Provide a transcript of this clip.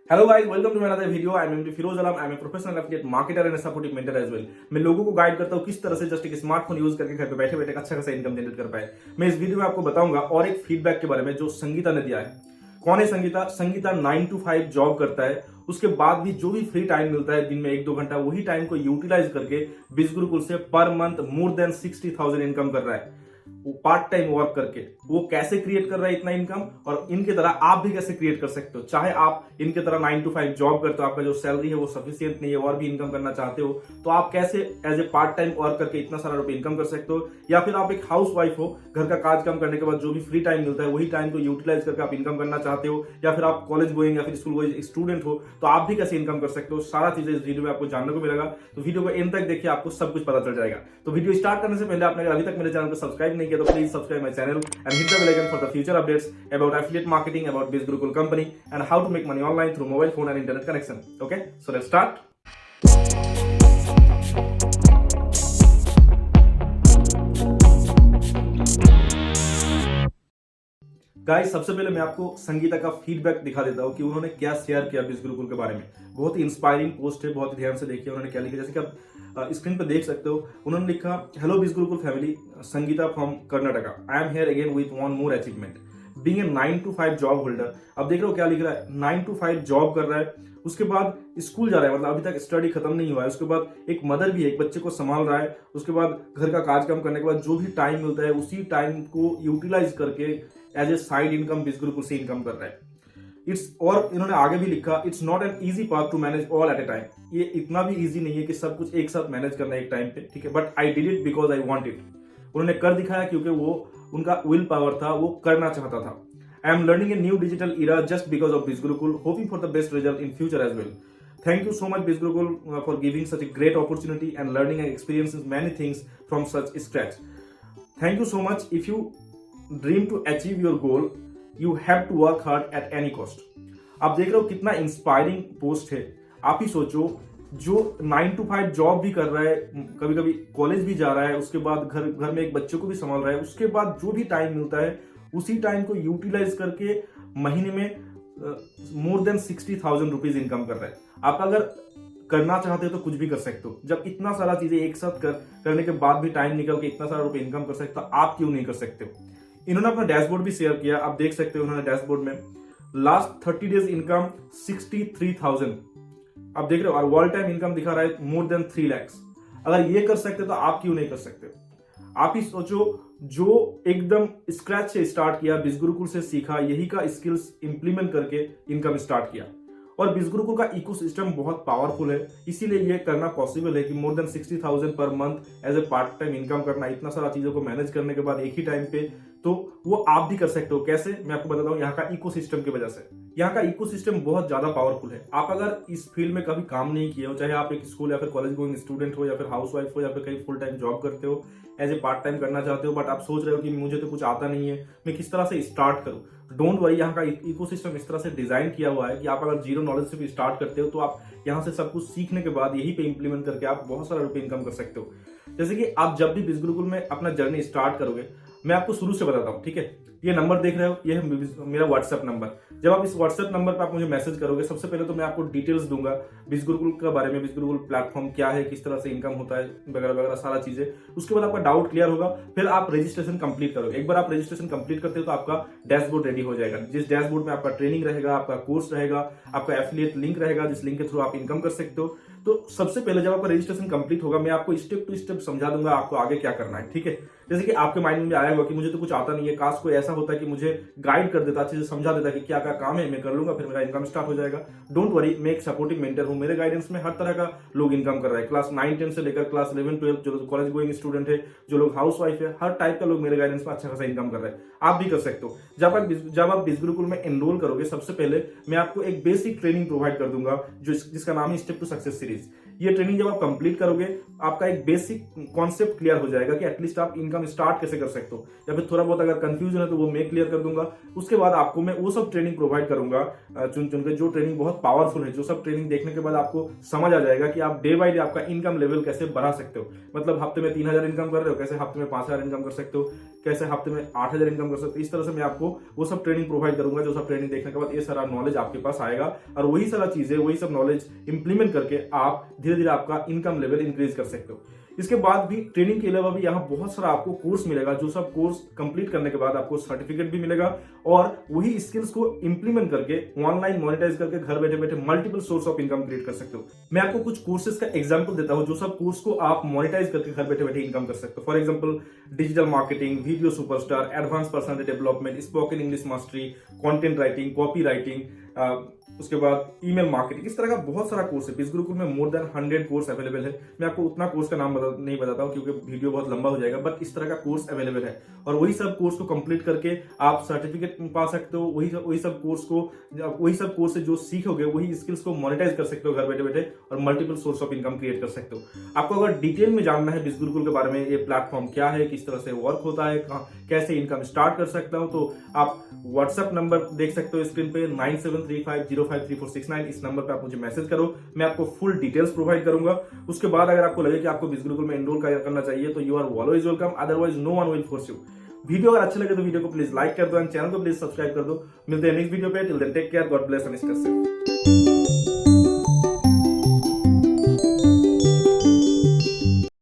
Hello guys, welcome to my another video. I am MD Firoz Alam. I am a professional affiliate marketer and supportive mentor as well. मैं लोगों को guide करता हूं किस तरह से जस्ट एक स्मार्टफोन यूज करके घर पे बैठे बैठे अच्छा खासा इनकम जनरेट कर पाए। मैं इस वीडियो में आपको बताऊंगा और एक फीडबैक के बारे में जो संगीता ने दिया है। कौन है संगीता? संगीता 9 to 5 जॉब करता है, उसके बाद भी जो भी फ्री टाइम मिलता है दिन में 1-2 घंटा, वही टाइम को यूटिलाइज करके बिज गुरुकुल से पर मंथ मोर देन 60,000 इनकम कर रहा है। वो पार्ट टाइम वर्क करके वो कैसे क्रिएट कर रहा है इतना इनकम, और इनके तरह आप भी कैसे क्रिएट कर सकते हो। चाहे आप इनके तरह 9 to 5 जॉब करते हो, आपका जो सैलरी है वो सफिशियंट नहीं है और भी इनकम करना चाहते हो, तो आप कैसे as a part time work करके इतना सारा रुपए इनकम कर सकते हो। या फिर आप एक हाउस वाइफ हो, घर का काज काम करने के बाद जो भी फ्री टाइम मिलता है वही टाइम को यूटिलाइज करके आप इनकम करना चाहते हो। या फिर आप कॉलेज गोइंग या फिर स्कूल गोइंग स्टूडेंट हो, तो आप भी कैसे इनकम कर सकते हो। सारा चीजें इस वीडियो में आपको जानने को मिलेगा, तो वीडियो को एंड तक देखिए, आपको सब कुछ पता चल जाएगा। तो वीडियो स्टार्ट करने से पहले आपने अगर अभी तक मेरे चैनल को सब्सक्राइब नहीं किया तो please subscribe my channel and hit the bell icon for the future updates about affiliate marketing, about Biz Gurukul company, and how to make money online through mobile phone and internet connection. Okay, so let's start. Guys, सबसे पहले मैं आपको संगीता का feedback दिखा देता हूँ कि उन्होंने क्या शेयर किया बिज गुरुकुल के बारे में। बहुत ही इंस्पायरिंग पोस्ट है, बहुत ही ध्यान से देखिए उन्होंने क्या लिखा। जैसे कि आप स्क्रीन पर देख सकते हो, उन्होंने लिखा, हेलो बिज Gurukul family, Sangeeta from Karnataka. I am here again with one more achievement, being a 9 to 5 job holder. अब देख रहे हो क्या लिख रहा है, 9 to 5 जॉब कर रहा है, उसके बाद स्कूल जा रहा है, मतलब अभी तक स्टडी खत्म नहीं हुआ है। उसके बाद एक मदर भी है, एक बच्चे को संभाल रहा है। उसके बाद घर का काज काम करने के बाद जो भी टाइम मिलता है उसी टाइम को यूटिलाइज करके एज ए साइड इनकम बिज गुरुकुल से इनकम कर रहा है। और इन्होंने आगे भी लिखा, it's not an easy path to manage all at a time. ये इतना भी इजी नहीं है कि सब कुछ एक साथ मैनेज करना एक टाइम पे, ठीक है, but I did it because I want it. उन्होंने कर दिखाया क्योंकि वो उनका विल पावर था, वो करना चाहता था। I am learning a new digital era just because of Biz Gurukul, hoping for the best result in future as well. Thank you so much Biz Gurukul for giving such a great opportunity and learning and experiencing many things from such scratch. Thank you so much. If you dream to achieve your goal, you have to work hard at any cost. आप देख रहे हो कितना inspiring post है। आप ही सोचो, जो 9 to 5 job भी कर रहा है, कभी कभी कॉलेज भी जा रहा है, उसके बाद घर में एक बच्चे को भी संभाल रहा है, उसके बाद जो भी टाइम मिलता है उसी टाइम को यूटिलाइज करके महीने में मोर देन 60,000 रुपीज इनकम कर रहा है। आप अगर करना चाहते हो तो कुछ भी कर सकते हो। जब इतना सारा चीजें एक साथ करने के बाद भी टाइम निकल के इतना सारा रुपए इनकम कर सकते हो, आप क्यों नहीं कर सकते हो। इन्होंने अपना डैशबोर्ड भी शेयर किया, आप देख सकते हो। उन्होंने डैशबोर्ड में लास्ट 30 डेज इनकम 63,000 आप देख रहे हो, और वर्ल्ड टाइम इनकम दिखा रहा है मोर देन 3 लाख। अगर ये कर सकते तो आप क्यों नहीं कर सकते। आप ही सोचो, जो एकदम स्क्रैच से स्टार्ट किया, बिज गुरुकुल से सीखा, यही का स्किल्स इंप्लीमेंट करके इनकम स्टार्ट किया। और बिज गुरुकुल का इकोसिस्टम बहुत पावरफुल है, इसीलिए ये करना पॉसिबल है कि मोर than 60,000 per month as a part time income करना, इतना सारा चीजों को मैनेज करने के बाद एक ही टाइम पे, तो वो आप भी कर सकते हो। कैसे, मैं आपको बताता हूँ। यहाँ का इकोसिस्टम की वजह से, यहाँ का इकोसिस्टम बहुत ज्यादा पावरफुल है। आप अगर इस फील्ड में कभी काम नहीं किए हो, चाहे आप एक स्कूल या फिर कॉलेज गोइंग स्टूडेंट हो, या फिर हाउस वाइफ हो, या फिर कहीं फुल टाइम जॉब करते हो, एज ए पार्ट टाइम करना चाहते हो, बट आप सोच रहे हो कि मुझे तो कुछ आता नहीं है, मैं किस तरह से स्टार्ट करूं। डोंट वरी, यहाँ का इकोसिस्टम इस तरह से डिजाइन किया हुआ है कि आप अगर जीरो नॉलेज से भी स्टार्ट करते हो तो आप यहाँ से सब कुछ सीखने के बाद यही पे इंप्लीमेंट करके आप बहुत सारा रुपए इनकम कर सकते हो। जैसे कि आप जब भी बिज गुरुकुल में अपना जर्नी स्टार्ट करोगे, मैं आपको शुरू से बताता हूँ, ठीक है। ये नंबर देख रहे हो, ये है मेरा व्हाट्सएप नंबर। जब आप इस व्हाट्सएप नंबर पर आप मुझे मैसेज करोगे, सबसे पहले तो मैं आपको डिटेल्स दूंगा बिज गुरुकुल के बारे में, बिज गुरुकुल प्लेटफॉर्म क्या है, किस तरह से इनकम होता है, वगैरह वगैरह सारा चीजें। उसके बाद आपका डाउट क्लियर होगा, फिर आप रजिस्ट्रेशन कंप्लीट करोगे। एक बार आप रजिस्ट्रेशन कंप्लीट करते हो तो आपका डैशबोर्ड रेडी हो जाएगा, जिस डैशबोर्ड में आपका ट्रेनिंग रहेगा, आपका कोर्स रहेगा, आपका एफिलिएट लिंक रहेगा, जिस लिंक के थ्रू आप इनकम कर सकते हो। तो सबसे पहले जब आपका रजिस्ट्रेशन कंप्लीट होगा, मैं आपको स्टेप टू स्टेप समझा दूंगा आपको आगे क्या करना है, ठीक है। जैसे कि आपके माइंड में आया होगा कि मुझे तो कुछ आता नहीं है, काश कोई ऐसा होता है कि मुझे गाइड कर देता, अच्छे से समझा देता कि क्या क्या काम है, मैं कर लूंगा, फिर मेरा इनकम स्टार्ट हो जाएगा। डोंट वरी, मैं एक सपोर्टिव मेंटर हूं। मेरे गाइडेंस में हर तरह का लोग इनकम कर रहा है, क्लास 9-10 से लेकर क्लास 11-12, जो कॉलेज गोइंग स्टूडेंट है, जो लोग हाउस वाइफ है, हर टाइप का लोग मेरे गाइडेंस में अच्छा खासा इनकम कर रहे हैं। आप भी कर सकते हो। जब आप बिज गुरुकुल में एनरोल करोगे, सबसे पहले मैं आपको एक बेसिक ट्रेनिंग प्रोवाइड कर दूंगा, जिसका नाम है स्टेप टू सक्सेस सीरीज। ये ट्रेनिंग जब आप कंप्लीट करोगे, आपका एक बेसिक कॉन्सेप्ट क्लियर हो जाएगा कि एटलीस्ट आप इनकम इनकम स्टार्ट कैसे कर सकते हो, या फिर थोड़ा बहुत अगर कंफ्यूजन है तो वो मैं क्लियर कर दूंगा। उसके बाद आपको मैं वो सब ट्रेनिंग प्रोवाइड करूंगा चुन चुन के, जो ट्रेनिंग बहुत पावरफुल है, जो सब ट्रेनिंग देखने के बाद आपको समझ आ जाएगा कि आप डे बाय डे आपका इनकम लेवल कैसे बढ़ा सकते हो। मतलब हफ्ते में 3,000 इनकम कर रहे हो, कैसे हफ्ते में 5,000 इनकम कर सकते हो, कैसे हफ्ते में 8,000 इनकम कर सकते हो। इस तरह से मैं आपको वो सब ट्रेनिंग प्रोवाइड करूंगा, जो सब ट्रेनिंग देखने के बाद ये सारा नॉलेज आपके पास आएगा, और वही सारा चीजें, वही सब नॉलेज इंप्लीमेंट करके आप धीरे धीरे आपका इनकम लेवल इंक्रीज कर सकते हो। इसके बाद भी ट्रेनिंग के अलावा भी यहाँ बहुत सारा आपको कोर्स मिलेगा, जो सब कोर्स कंप्लीट करने के बाद आपको सर्टिफिकेट भी मिलेगा, और वही स्किल्स को इंप्लीमेंट करके ऑनलाइन मोनेटाइज करके घर बैठे बैठे multiple source of income create कर सकते हो। मैं आपको कुछ कोर्सेज का एग्जांपल देता हूं, जो सब कोर्स को आप मोनेटाइज करके घर बैठे बैठे इनकम कर सकते हो। For example digital marketing, video superstar, advance personality development, spoken English mastery, content writing, copy writing, उसके बाद ईमेल मार्केटिंग। इस तरह का बहुत सारा कोर्स है। बिज गुरुकुल में मोर देन 100 कोर्स अवेलेबल है। मैं आपको उतना कोर्स का नाम नहीं बताता हूं क्योंकि वीडियो बहुत लंबा हो जाएगा, बट इस तरह का कोर्स अवेलेबल है, और वही सब कोर्स को कंप्लीट करके आप सर्टिफिकेट पा सकते हो। वही सब कोर्स से जो सीखोगे वही स्किल्स को मोनेटाइज कर सकते हो घर बैठे बैठे, और multiple source of income create कर सकते हो। आपको अगर डिटेल में जानना है बिज गुरुकुल के बारे में, ये प्लेटफॉर्म क्या है, किस तरह से वर्क होता है, कैसे इनकम स्टार्ट कर सकता हूं, तो आप व्हाट्सएप नंबर देख सकते हो स्क्रीन पे 9735053469। इस नंबर पे आप मुझे मैसेज करो, मैं आपको फुल डिटेल्स प्रोवाइड करूंगा। उसके बाद अगर आपको लगे कि आपको बिज गुरुकुल में एनरोल करना चाहिए तो you are always welcome, otherwise no one will force you. Video अगर अच्छा लगे तो वीडियो को प्लीज लाइक कर दो एंड चैनल को प्लीज सब्सक्राइब कर दो। मिलते हैं नेक्स्ट वीडियो पे, till then take care, God bless and stay safe.